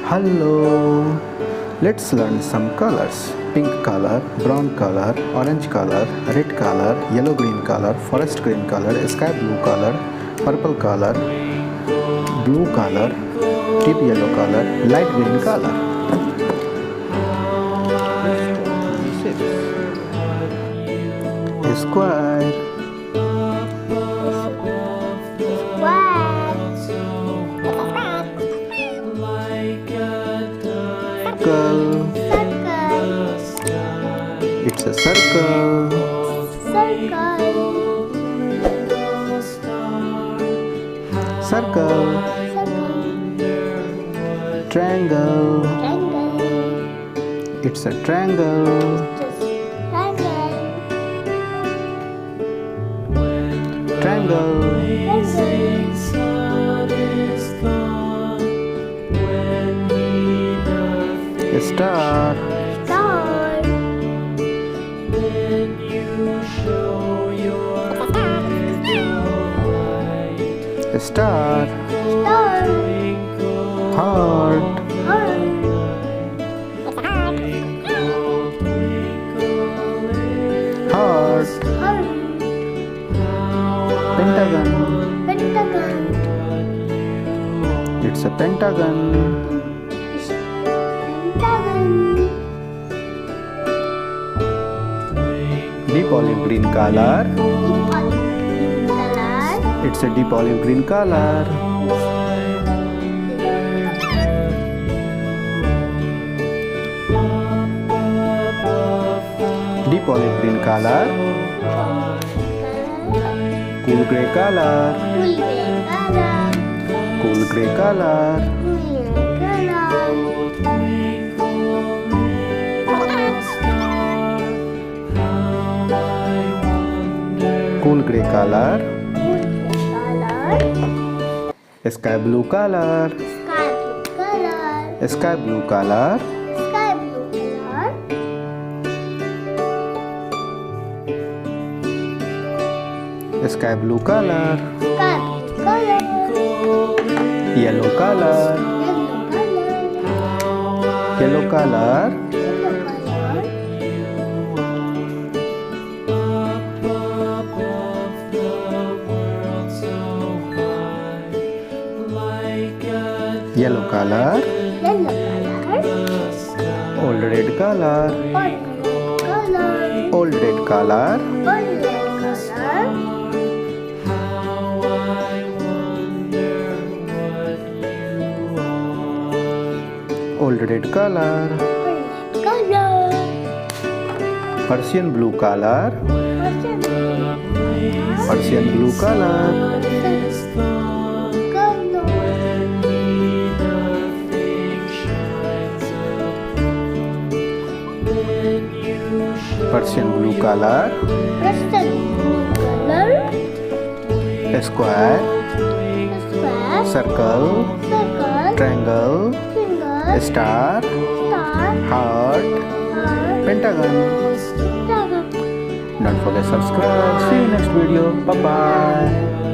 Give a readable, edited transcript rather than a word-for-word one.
Hello, let's learn some colors. Pink color, brown color, orange color, red color, yellow green color, forest green color, sky blue color, purple color, blue color, deep yellow color, light green color. Square, circle, it's a circle, circle, triangle, it's a triangle, triangle, a star, a star, heart, heart, pentagon, it's a pentagon, deep olive green color, it's a deep olive green color, deep olive green color, cool gray color, cool gray color, cool gray color, sky blue color, sky blue color, sky blue color, yellow color, yellow color, yellow color, old red color, old red color, old red color, Persian blue color, Persian blue color, Persian blue color, square, circle, triangle, star, heart, pentagon. Don't forget to subscribe. See you next video. Bye bye.